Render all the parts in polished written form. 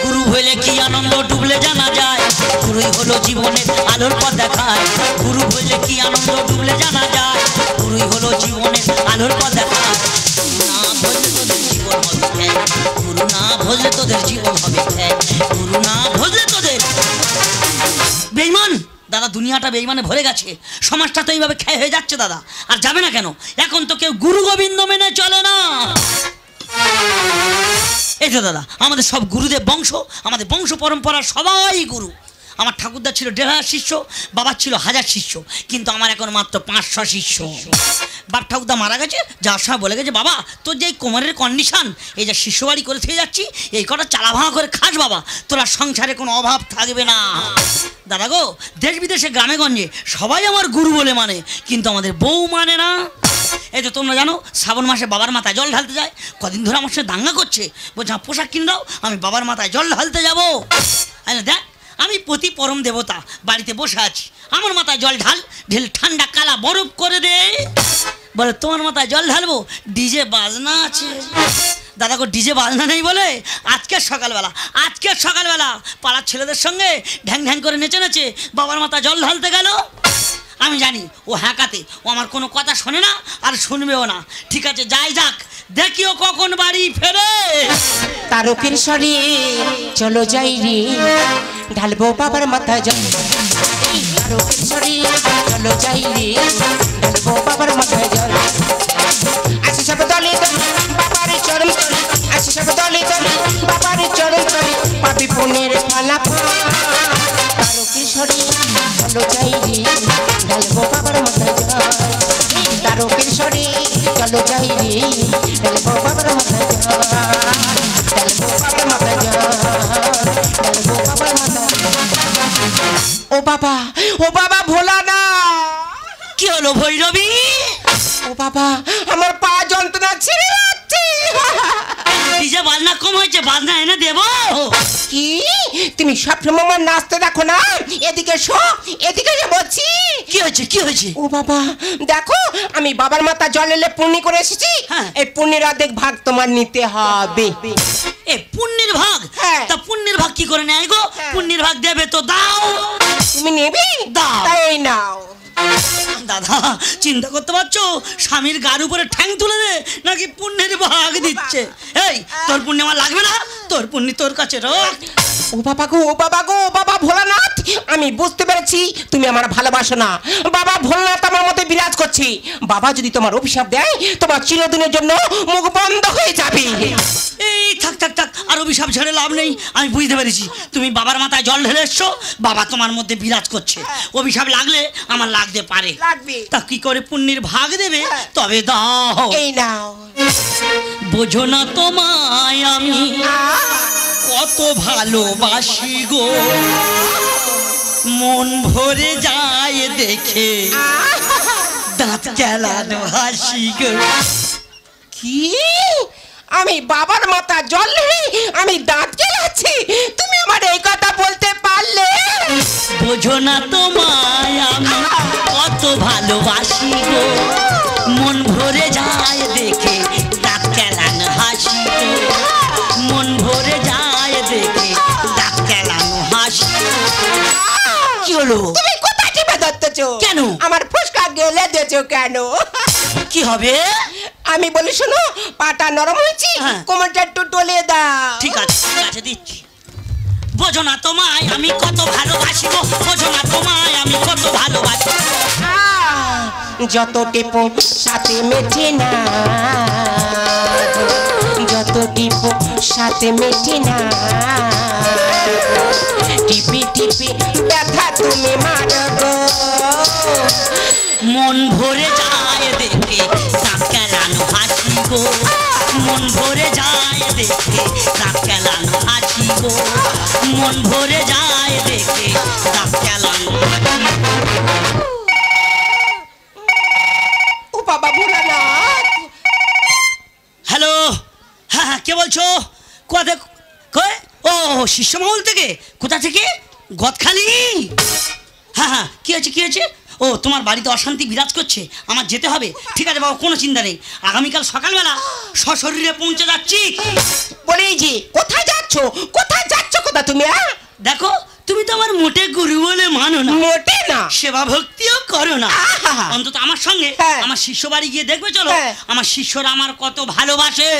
গুরু হইলে কি আনন্দ ডুবলে জানা যায়, গুরুই হলো জীবনের আলোর পথ দেখায়। গুরু হইলে কি আনন্দ ডুবলে জানা যায়, গুরুই হলো জীবনের আলোর পথ দেখায়। গুরু না ভজলে তোদের জীবন হবে ত্যাগ, গুরু না ভজলে তোদের। বেঈমান দাদা, দুনিয়াটা বেঈমানে ভরে গেছে, সমাজটা তো এইভাবে ক্ষয় হয়ে যাচ্ছে দাদা। আর যাবে না কেন? এখন তো কেউ গুরু গোবিন্দ মেনে চলে না। এই তো দাদা, আমাদের সব গুরুদেব বংশ, আমাদের বংশ পরম্পরা সবাই গুরু। আমার ঠাকুরদা ছিল 1500 শিষ্য, বাবার ছিল 1000 শিষ্য, কিন্তু আমার এখন মাত্র 500 শিষ্য। বাপ ঠাকুরদা মারা গেছে, যাওয়ার সময় বলে গেছে, বাবা তোর যে কোমরের কন্ডিশন, এই যে শিষ্য বাড়ি করে থেকে যাচ্ছি, এই কটা চালা ভাঙা করে খাস বাবা, তোরা সংসারে কোনো অভাব থাকবে না। দাদা গো, দেশ বিদেশে গ্রামে গঞ্জে সবাই আমার গুরু বলে মানে, কিন্তু আমাদের বউ মানে না। এই তো তোমরা জানো, শ্রাবণ মাসে বাবার মাথায় জল ঢালতে যায়। কদিন ধরে আমার সাথে দাঙ্গা করছে, বলছে পোশাক কিন দাও, আমি বাবার মাথায় জল ঢালতে যাবো। দেখ, আমি প্রতি পরম দেবতা বাড়িতে বসে আছি, আমার মাথায় জল ঢাল, ঢেল ঠান্ডা কালা বরফ করে দে। বলে তোমার মাথায় জল ঢালবো, ডিজে বাজনা আছে। দাদা গো, ডিজে বাজনা নেই বলে আজকের সকালবেলা পাড়ার ছেলেদের সঙ্গে ঢ্যাং ঢ্যাং করে নেচে নেচে বাবার মাথায় জল ঢালতে গেল। আমি জানি ও হ্যাকাতে, ও আমার কোনো কথা শোনে না আর শুনবেও না। ঠিক আছে, যাই যাক, দেখিও কখন বাড়ি ফেরে। তারকের সরে চলো যাই রে, ঢালবো বাবার মাথায় জল। তারকের সরে চলো যাই রে, ঢালবো বাবার মাথায় জল। আসি সব দলে দলে বাবার চরণ তলে, আসি সব দলে দলে বাবার চরণ তলে, পাপি পুণ্যের ফলাফল। তারকের সরে চলো যাই রে, ঢালবো বাবার মাথায় জল। তারকের সরে চলো যাই রে, ঢালবো বাবার মাথায় জল। ঢালবো বাবার মাথায় জল, ঢালবো বাবার মাথায়। ও বাবা ভোলা না। কি হলো ভৈরবী? ও বাবা, আমার পা যন্ত্রণা ছেড়ে যাচ্ছে। ডিজে বাজনা কম হয়েছে, বাজনা এনে দেবো। কি তুমি সবসময় আমার নাচতে দেখো না? এদিকে শো, এদিকে বলছি। কি হয়েছে? ও বাবা দেখো, আমি বাবার মাথা জল এলে পুণ্য করে এসেছি, এই পুণ্যের অর্ধেক ভাগ তোমার নিতে হবে। এ পুণ্যের ভাগ? তা পুণ্যের ভাগ কি করে নেয় গো? পুণ্যের ভাগ দেবে তো দাও। তুমি নেবে? দাও। তাই নাও। দাদা, চিন্তা করতে পারছো, স্বামীর গার উপরে ঠ্যাং তুলে দে নাকি পুণ্যের ভাগ দিচ্ছে। এই তোর পুণ্য আমার লাগবে না, তোর পুণ্য তোর কাছে রাখ। ও বাবা গো, বাবা ভোলানাথ, আমি বুঝতে পেরেছি তুমি আমার ভালোবাসো না। বাবা ভোলানাথ আমার মধ্যে বিরাজ করছে। বাবা যদি তোমার অভিশাপ দেয়, তোমার চিরদিনের জন্য মুখ বন্ধ হয়ে যাবে। এই থাক, আর অভিশাপ ছেড়ে লাভ নেই। আমি বুঝতে পেরেছি, তুমি বাবার মাথায় জল ঢেলে এসছো, বাবা তোমার মধ্যে বিরাজ করছে। অভিশাপ লাগলে আমার লাগতে পারে, তা কি করে পুণ্যের ভাগ দেবে? তবে দাও। এই নাও। বোঝো না তোমায় আমি কত ভালোবাসি গো, মন ভরে যায় দেখে দাঁত কেলানো হাসি গো। কি? আমি বাবার মাথা জল নেই, আমি দাঁত কেলাচ্ছি? তুমি আমার এই কথা বলতে পারলে? বোঝো না তোমায় আমি কত ভালোবাসি গো, মন ভরে যায় দেখে দাঁত কেলানো হাসি গো, মন ভরে যায় দেখে দাঁত কেলানো হাসি। কি হলো? তুমি কোথায় টিপে ধরতেছো? কেন? আমার ফুসকা গেলে দিয়েছো কেন? কি হবে? আমি বলি শোনো, পাটা নরম হয়েছি, কোমরটা একটু টলে দাও। ঠিক আছে দিচ্ছি। বোঝো না তোমায় আমি কত ভালোবাসি গো, বোঝো না তোমায় আমি কত ভালোবাসি। যত টিপো সাথে মেটে না, যত টিপো সাথে মেটে না, টিপি টিপি ব্যথা তুমি মারো গো, মন ভরে যায় দেখে দাঁত কেলানো হাসি গো, মন ভরে যায় দেখে দাঁত কেলানো হাসি গো, মন ভরে যায় দেখে দাঁত কেলানো। ও বাবা ভোলানাথ। হ্যালো, হ্যাঁ কে বলছো? কোথা? ও শিষ্যমহল থেকে? কোথা থেকে? গদখালি? হ্যাঁ কি হয়েছে? ও তোমার বাড়িতে অশান্তি বিরাজ করছে, আমার যেতে হবে। ঠিক আছে বাবা, কোনো চিন্তা নেই, আগামীকাল সকালবেলা সশরীরে পৌঁছে যাচ্ছি। বলেই যে কোথায় যাচ্ছ? করছো? কোথায় যাচ্ছ কোথা তুমি? দেখো তুমি তো আমার মোটে গুরু বলে মানো না, মোটে না। সেবা ভক্তিও করো না। আহা! অন্তত আমার সঙ্গে হ্যাঁ। আমার শিষ্য বাড়ি গিয়ে দেখবে চলো, হ্যাঁ। আমার শিষ্যরা আমার কত ভালোবাসে।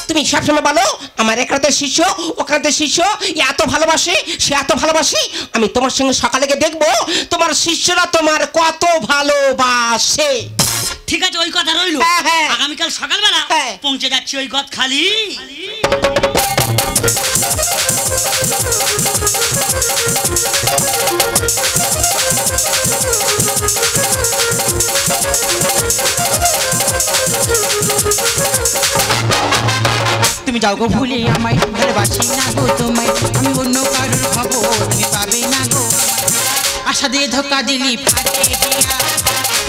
তুমি সবসময় বলো আমার এখানে শিষ্য ওখানে শিষ্য এত ভালোবাসে সে এত ভালোবাসে। আমি তোমার সঙ্গে সকালে গিয়ে দেখবো তোমার শিষ্যরা তোমার কত ভালোবাসে। ঠিক আছে, ওই কথা রইলো। হ্যাঁ, হ্যাঁ। আগামীকাল সকালবেলা হ্যাঁ। পৌঁছে যাচ্ছি ওই গদখালি। তুমি যাও গো ভুলে আমায়, ভালোবাসি না গো তোমায়, আমি অন্য কারোর হব, তুমি পাবে না গো আমায়। আশা দিয়ে ধোকা দিলি ফাটে দিয়া,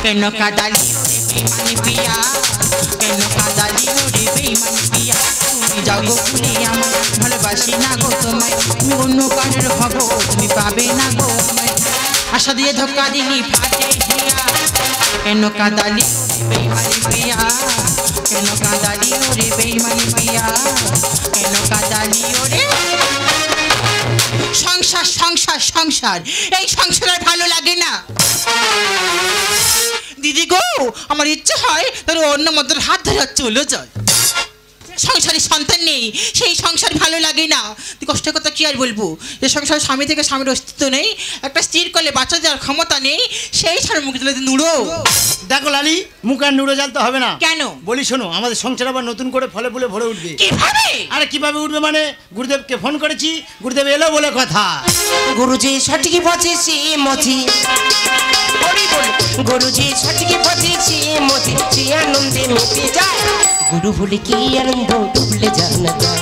কেন কাঁদালি ওরে বেইমানি পিয়া, কেন কাঁদালি ওরে বেইমানি পিয়া। তুমি যাও গো ভুলে আমায়, ভালোবাসি না গো তোমায়, আমি অন্য কারোর হব, তুমি পাবে না গো আমায়। আশা দিয়ে ধোকা দিলি ফাটে দিয়া, কেন কাঁদালি ওরে বেইমানি পিয়া, কেন কাঁদালি ওরে বেইমানি পিয়া, কেন কাঁদালি ওরে। সংসার সংসার সংসার, এই সংসার আর ভালো লাগে না দিদি গো। আমার ইচ্ছে হয় তোর অন্য মধ্যে হাত ধরে চলে যায়। সংসারে সন্তান নেই, সেই সংসার ভালো লাগে না। তুই কষ্টের কথা কি আর বলবো, যে সংসার স্বামী থেকে স্বামীর অস্তিত্ব নেই, একটা স্ত্রীর কোলে বাচ্চা দেওয়ার ক্ষমতা নেই, সেই ছাড়া মুখে তুলে নুড়ো। দেখো লালি, মুখ আর নুড়ো জ্বালতে হবে না। কেন? বলি শোনো, আমাদের সংসার আবার নতুন করে ফলে ফুলে ভরে উঠবে। কিভাবে? আরে কিভাবে উঠবে মানে, গুরুদেবকে ফোন করেছি, গুরুদেব এলো বলে কথা। গুরুজি সঠিক বলেছি মতি, গুরুজি সঠিক বলেছি মতি, যে আনন্দে মেতে যায়। গুরু ভুলে কি আনন্দ ডুবলে জানা যায়,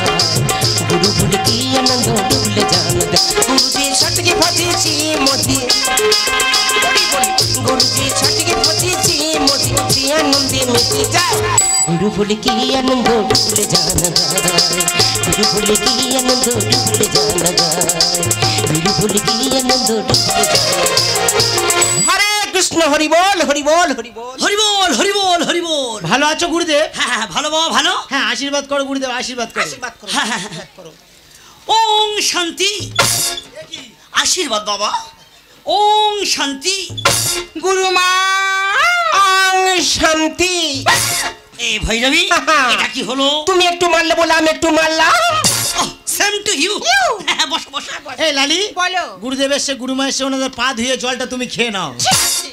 গুরু ভুলে কি আনন্দ ডুবলে জানা যায়। গুরুজি সঠিক বলেছি মতি, গুরুজি সঠিক বলেছি মতি, যে আনন্দে মেতে যায়। গুরু ভুলে কি আনন্দ ডুবলে জানা যায়, গুরু ভুলে কি আনন্দ ডুবলে জানা যায়, গুরু ভুলে কি আনন্দ ডুবলে জানা যায়। হরে কৃষ্ণ, হরি বল হরি বল হরি বল হরি বল হরি বল হরি বল। ভালো আছো গুরুদেব? হ্যাঁ হ্যাঁ, ভালো বাবা ভালো। হ্যাঁ, আশীর্বাদ করো গুরুদেব, আশীর্বাদ করো। হ্যাঁ হ্যাঁ হ্যাঁ। ওং শান্তি। আশীর্বাদ বাবা। ওং শান্তি। গুরুমা আং শান্তি। এ ভৈরবী, এটা কি হলো? তুমি একটু মারলে বলে আমি একটু মারলাম। Same to you. হ্যাঁ, বসো বসো। এই লালি, বলো। গুরুদেব এসে গুরুমা এসে ওনাদের পা ধুয়ে জলটা তুমি খেয়ে নাও।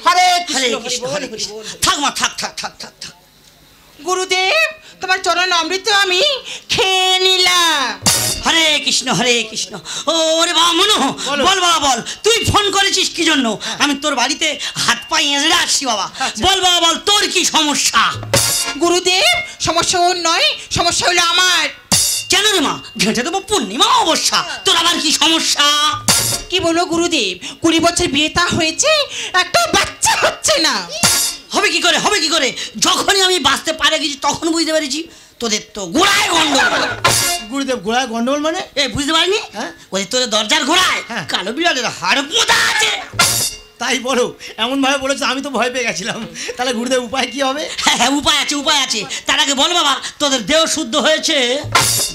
হরে হরে কৃষ্ণ কৃষ্ণ হরে কৃষ্ণ। থাক মা, থাক থাক থাক থাক থাক। গুরুদেব, তোমার চরণ অমৃত আমি খেয়ে নিলাম। হরে কৃষ্ণ হরে কৃষ্ণ। ওরে বাবা মনো, বলো। বল বাবা বল, তুই ফোন করেছিস কি জন্য? আমি তোর বাড়িতে হাত পা এঁচড়ে আসছি বাবা। বল বাবা বল, তোর কি সমস্যা? গুরুদেব, সমস্যা ওর নয়, সমস্যা হলো আমার। কেন রে মা? ঘেঁটে দেবো পূর্ণিমা অবশ্যা, তোর আবার কি সমস্যা? কি বলো গুরুদেব, 20 বছর বিয়ে তা হয়েছে, একটা বাচ্চা হচ্ছে না। হবে কি করে, হবে কি করে? যখনই আমি বাঁচতে পারে গেছি তখন বুঝতে পেরেছি তোদের তো গোড়ায় গন্ডগোল। গুরুদেব গোড়ায় গন্ডগোল মানে? এ বুঝতে পারিনি? হ্যাঁ। ওদের তোদের দরজার গোড়ায় হ্যাঁ। কালো বিড়ালের হাড় পোঁতা আছে। তাই বলো, এমন ভাবে বলেছো আমি তো ভয় পেয়ে গেছিলাম। তাহলে গুরুদেব উপায় কি হবে? হ্যাঁ হ্যাঁ, উপায় আছে উপায় আছে। তার আগে বল বাবা, তোদের দেহ শুদ্ধ হয়েছে?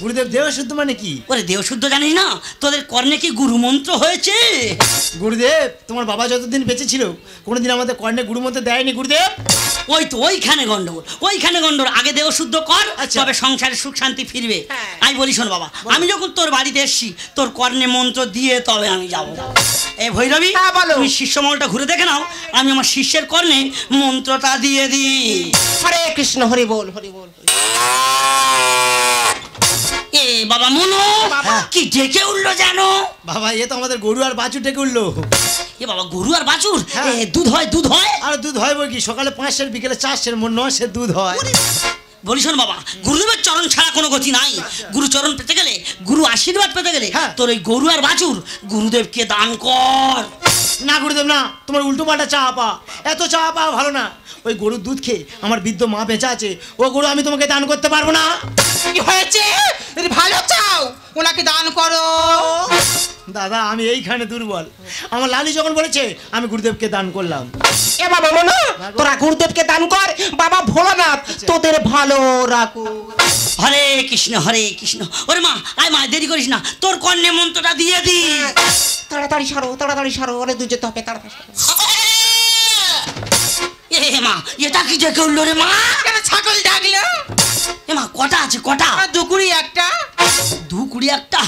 গুরুদেব দেহ শুদ্ধ মানে কি? ওরে দেহ শুদ্ধ জানিস না? তোদের কর্ণে কি গুরু মন্ত্র হয়েছে? গুরুদেব, তোমার বাবা যতদিন বেঁচে ছিল কোনোদিন আমাদের কর্ণে গুরু মন্ত্র দেয়নি গুরুদেব। ওই তো ওইখানে গন্ডগোল, ওইখানে গন্ডগোল। আগে দেহ শুদ্ধ কর, আচ্ছা। তবে সংসারে সুখ শান্তি ফিরবে। হ্যাঁ। আমি বলি শোন বাবা, আমি যখন তোর বাড়িতে এসছি তোর কর্ণে মন্ত্র দিয়ে তবে আমি যাব। এ ভৈরবী, হ্যাঁ, বলো। তুমি শিষ্যমহলটা ঘুরে দেখে নাও, আমি আমার শিষ্যের কর্ণে মন্ত্রটা দিয়ে দিই। হরে কৃষ্ণ, হরি বল হরি বল। এ বাবা মনো, বাবা। কি ডেকে উঠলো জানো? বাবা, এ তো আমাদের গরু আর বাছুর ডেকে উঠলো। এ বাবা, গরু আর বাছুর? হ্যাঁ। এ, দুধ হয় দুধ হয়? আর দুধ হয় বই কি, সকালে 5 সের বিকেলে 4 সের, 9 সের দুধ হয়। বলি শোন বাবা, গুরুদেবের চরণ ছাড়া কোনো গতি নাই। গুরু চরণ পেতে গেলে, গুরু আশীর্বাদ পেতে গেলে হ্যাঁ। তোর ওই গরু আর বাছুর গুরুদেবকে দান কর। না গুরুদেব না, তোমার উল্টো পাল্টা চা পা, এত চা পা ভালো না। ওই গরুর দুধ খেয়ে আমার বৃদ্ধ মা বেঁচে আছে, ও গরু আমি তোমাকে দান করতে পারবো না। কি হয়েছে? যদি ভালো চাও ওনাকে দান করো। দাদা, আমি এইখানে দুর্বল। আমার লালি যখন বলেছে আমি গুরুদেবকে দান করলাম। এ বাবা মনো, তোরা গুরুদেবকে দান কর, বাবা ভোলানাথ তোদের ভালো রাখো। হরে কৃষ্ণ হরে কৃষ্ণ। ওরে মা আয় মা, দেরি করিস না, তোর কন্যা মন্ত্রটা দিয়ে দি। তাড়াতাড়ি সরো ওরে দু যেতে হবে তাড়াতাড়ি। এ মা, এটা কি ডেকে উঠলো রে মা? কেন ছাগল ডাকলো? এ মা, কটা আছে কটা? আর দুকুড়ি একটা। 2-21টা।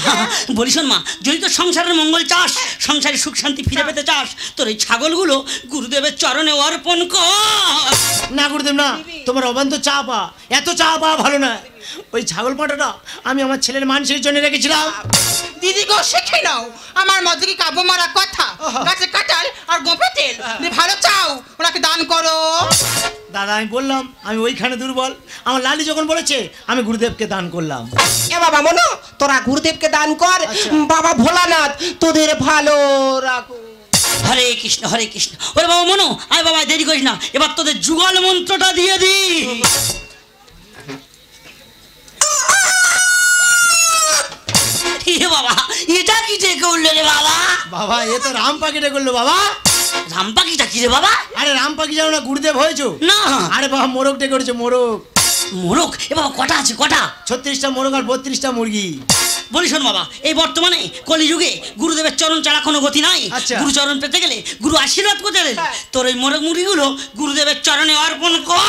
বলি শোন মা, যদি তোর সংসারের মঙ্গল চাস, সংসারে সুখ শান্তি ফিরে পেতে চাস, তোর এই ছাগলগুলো গুরুদেবের চরণে অর্পণ কর। না গুরুদেব না, তোমার অবান্ত চা পা, এত চা পা ভালো না। ওই ছাগল পাঁঠাটা আমি আমার ছেলের মানসির জন্য রেখেছিলাম। দিদি গো শিখে নাও, আমার মধ্যে কি কাবু মারা কথা, গাছে কাঁঠাল আর গোপে তেল দিয়ে ভালো চাও, ওনাকে দান করো। দাদা আমি বললাম আমি ওইখানে দুর্বল, আমার লালি যখন বলেছে আমি গুরুদেবকে দান করলাম। এ বাবা মনো, তোরা গুরুদেবকে দান কর। বাবা ভোলানাথ তোদের ভালো রাখো। হরে কৃষ্ণ হরে কৃষ্ণ। ওরে বাবা মনো, আয় বাবা, দেরি করিস না, এবার তোদের যুগল মন্ত্রটা দিয়ে দি। এ বাবা, এটা কি ডেকে উঠলো রে বাবা? বাবা এ তো রাম পাখিটা করলো বাবা। রাম পাখিটা কি রে বাবা? আরে রাম পাখি জানো না গুরুদেব হয়েছো? না। আরে বাবা মোরগ ডেকে উঠেছে মোরগ। মোরগ? এ বাবা কটা আছে কটা? 36টা মোরগ আর 32টা মুরগি। বলি শোন বাবা, এই বর্তমানে কলিযুগে গুরুদেবের চরণ ছাড়া কোনো গতি নাই। আচ্ছা। গুরু চরণ পেতে গেলে গুরু আশীর্বাদ করতে গেলে তোর ওই মোরগ মুরগিগুলো গুরুদেবের চরণে অর্পণ কর।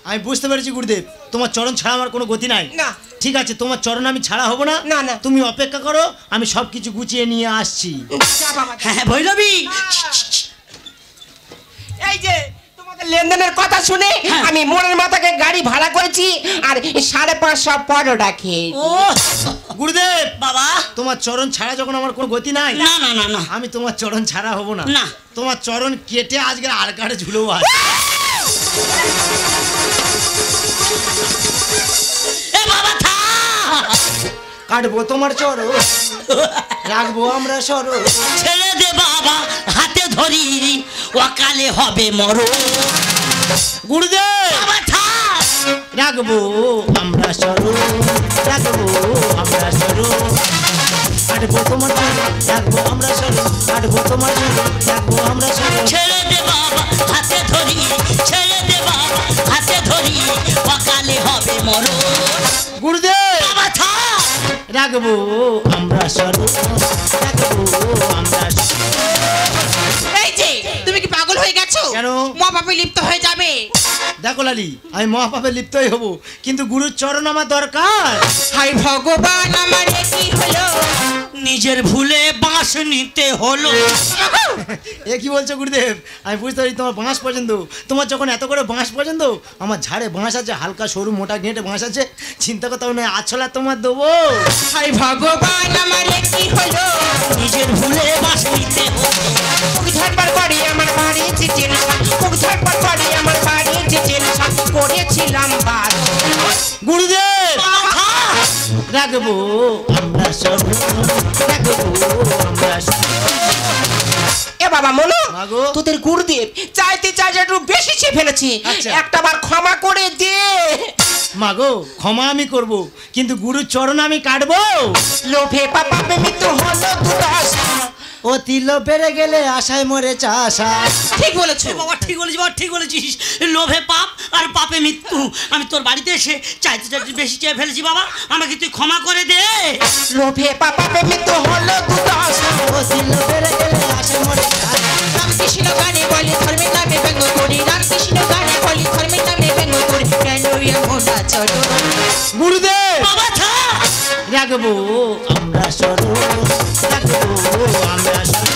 আমি বুঝতে পেরেছি গুরুদেব, তোমার চরণ ছাড়া আমার কোনো গতি নাই। না। ঠিক আছে, তোমার চরণ আমি ছাড়া হব না। না, না। তুমি অপেক্ষা করো, আমি সব কিছু গুছিয়ে নিয়ে আসছি। যা বাবা। হ্যাঁ ভৈরবী, এই যে তোমাদের লেনদেনের কথা শুনে হ্যাঁ। আমি মোড়ের মাথাকে গাড়ি ভাড়া করেছি আর 550 পরোটা খেয়ে। ও গুরুদেব বাবা, তোমার চরণ ছাড়া যখন আমার কোনো গতি নাই, না না না না আমি তোমার চরণ ছাড়া হব না। না। তোমার চরণ কেটে আজকে আর কাটে ঝুলেও আজ। এ বাবা থা, কাটবো তোমার চরণ, রাখবো আমরা সরো। ছেড়ে দে বাবা, হাতে ধরি, অকালে হবে মরো। গুরুদেব বাবা থা, রাখবো আমরা সরো, রাখবো আমরা সরো। কাটবো তোমার চরণ, রাখবো আমরা সরো, কাটবো তোমার চরণ, রাখবো আমরা সরো। ছেড়ে দে বাবা, হাতে ধরি, ছেড়ে দে বাবা, হাতে ধরি, অকালে হবে মরো। গুরুদেব বাবা থা, রাখবো আমরা সরো, রাখবো আমরা সরো। এই যে তুমি কি পাগল হয়ে গেছো? কেন? মা বাপে লিপ্ত হয়ে যাবে। দেখো লালি, আমি মহাপাপে লিপ্তই হব, কিন্তু গুরুর চরণ আমার দরকার। হাই ভগবান, আমার এ কি হলো? নিজের ভুলে বাঁশ নিতে হলো। এ কি বলছো গুরুদেব? আমি বুঝতে পারি তোমার বাঁশ পছন্দ। তোমার যখন এত করে বাঁশ পছন্দ, আমার ঝাড়ে বাঁশ আছে, হালকা সরু মোটা গেঁটে বাঁশ আছে, চিন্তা করতে হবে না, আছলা তোমার দেবো। হাই ভগবান, আমার এ কি হলো? নিজের ভুলে বাঁশ নিতে হলো। মুখ ঝাড়বার পরে আমার বাড়ি টেনশন, মুখ ঝাড়বার পরে আমার বাড়ি টেনশন করেছিলাম বাদ। গুরুদেব বাবা থা, রাখবো আমরা সরু, রাখবো আমরা সরু। এ বাবা মনো, মাগো। তোদের গুরুদেব চাইতে একটু বেশি চেয়ে ফেলেছে, আচ্ছা। একটাবার ক্ষমা করে দে। মাগো ক্ষমা আমি করব, কিন্তু গুরুর চরণ আমি কাটবো। লোভে পাপে মৃত্যু হলো দুর্দশা। ও তিল বেড়ে গেলে আশায় মরে চাষা। ঠিক বলেছো এ বাবা ঠিক বলেছিস, বাবা ঠিক বলেছিস। লোভে পাপ আর পাপে মৃত্যু। আমি তোর বাড়িতে এসে চাইতে বেশি চেয়ে ফেলেছি বাবা, আমাকে তুই ক্ষমা করে দে। লোভে পাপে মৃত্যু হলো দুর্দশা। ও তিল বেড়ে গেলে আশায় মরে চাষা। রামকৃষ্ণ গানে বলে ধর্মের নামে ব্যঙ্গ করি, রামকৃষ্ণ গানে বলে ধর্মের নামে ব্যঙ্গ করি, কেন এমন আচরণ? গুরুদেব বাবা থা, রাখবো আমরা সরু, রাখবো আমরা সরু।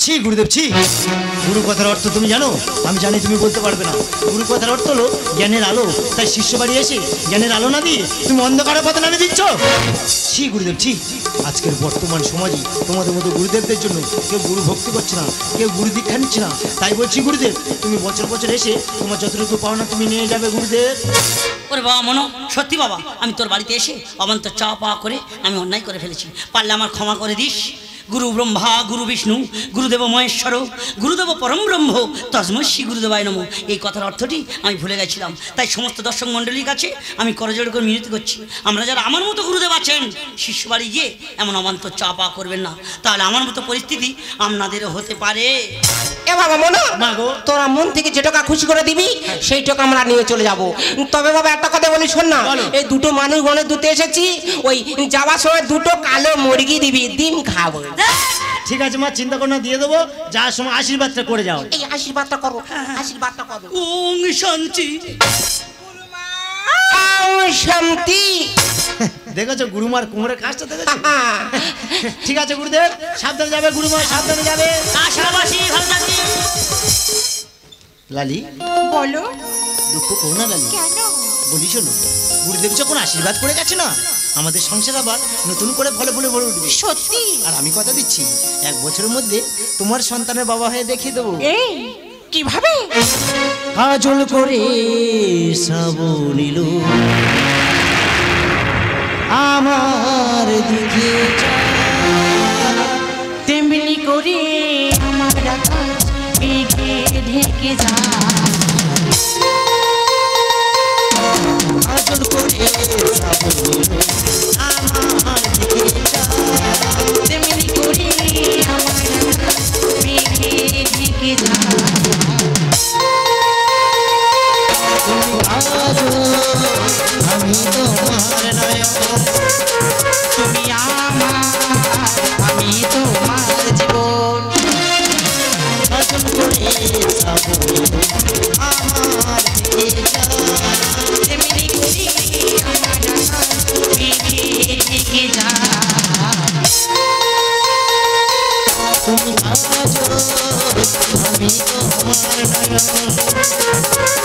ছি গুরুদেব ছি, গুরু কথার অর্থ তুমি জানো? আমি জানি তুমি বলতে পারবে না। গুরু কথার অর্থ হলো জ্ঞানের আলো, তাই শিষ্য বাড়ি এসে জ্ঞানের আলো না দিয়ে তুমি অন্ধকারের পথে নামে দিচ্ছ। ছি গুরুদেব ছি, আজকের বর্তমান সমাজে তোমাদের মতো গুরুদেবদের জন্য কেউ গুরু ভক্তি করছে না, কেউ গুরু দীক্ষা নিচ্ছে না। তাই বলছি গুরুদেব, তুমি বছর বছর এসে তোমার যতটুকু পাওনা তুমি নিয়ে যাবে গুরুদেব। ওরে বাবা মনো, সত্যি বাবা আমি তোর বাড়িতে এসে অবান্তর চা পাওয়া করে আমি অন্যায় করে ফেলেছি, পারলে আমার ক্ষমা করে দিস। গুরু ব্রহ্মা গুরু বিষ্ণু গুরুদেব মহেশ্বর গুরুদেব পরম ব্রহ্ম তস্মৈ শ্রী গুরুদেবায় নমঃ। এই কথার অর্থটি আমি ভুলে গেছিলাম, তাই সমস্ত দর্শক মণ্ডলীর কাছে আমি করজোড়ে করে মিনতি করছি, আমরা যারা আমার মতো গুরুদেব আছেন শিষ্য বাড়ি গিয়ে এমন অবান্তর চা পাওয়া করবেন না, তাহলে আমার মতো পরিস্থিতি আপনাদেরও হতে পারে। এ এ বাবা মনো মা গো। তোরা মন থেকে যে টাকা খুশি করে দিবি সেই টাকা আমরা নিয়ে চলে যাব। তবে বাবা একটা কথা বলি শোন না, বলো। এই দুটো মানুষ গনে দুতে এসেছি, ওই যাওয়ার সময় দুটো কালো মুরগি দিবি, ডিম খাবো। ঠিক আছে মা, চিন্তা করো না, দিয়ে দেবো। যাওয়ার সময় আশীর্বাদটা করে যাও। এই আশীর্বাদটা করো, আশীর্বাদটা করো। ওং শান্তি। শান্তি। দেখেছো গুরুমার কোমরের কাজটা দেখেছো? ঠিক আছে গুরুদেব, সাবধানে যাবে গুরুমা, সাবধানে যাবে। আশাবাসী ভালো থাকি। লালি বলো দুঃখ করো না লালি, কেন? বলি শোনো, গুরুদেব যখন আশীর্বাদ করে গেছে না, আমাদের সংসার আবার নতুন করে ফলে ফুলে ভরে উঠবে। সত্যি? আর আমি কথা দিচ্ছি 1 বছরের মধ্যে তোমার সন্তানের বাবা হয়ে দেখিয়ে দেবো। এই কিভাবে? কাজল করে শ্রাবণীল আমার দিকে তেমনি করে আমার আকাশ মেঘে ঢেকে যায়। কাজল করে শ্রাবণীল আমার দিকে তেমনি করে আমার আকাশ মেঘে ঢেকে যায়। আমি তোমার নয়ন, তুমি আমার, আমি তোমার জীবন। কাজল করে শ্রাবণীল আমার দিকে তেমনি করে আমার আকাশ মেঘে ঢেকে যায়। তুমি কাজল, আমি তোমার নয়ন,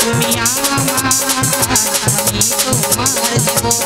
তুমি আমার, আমি তোমার জীবন।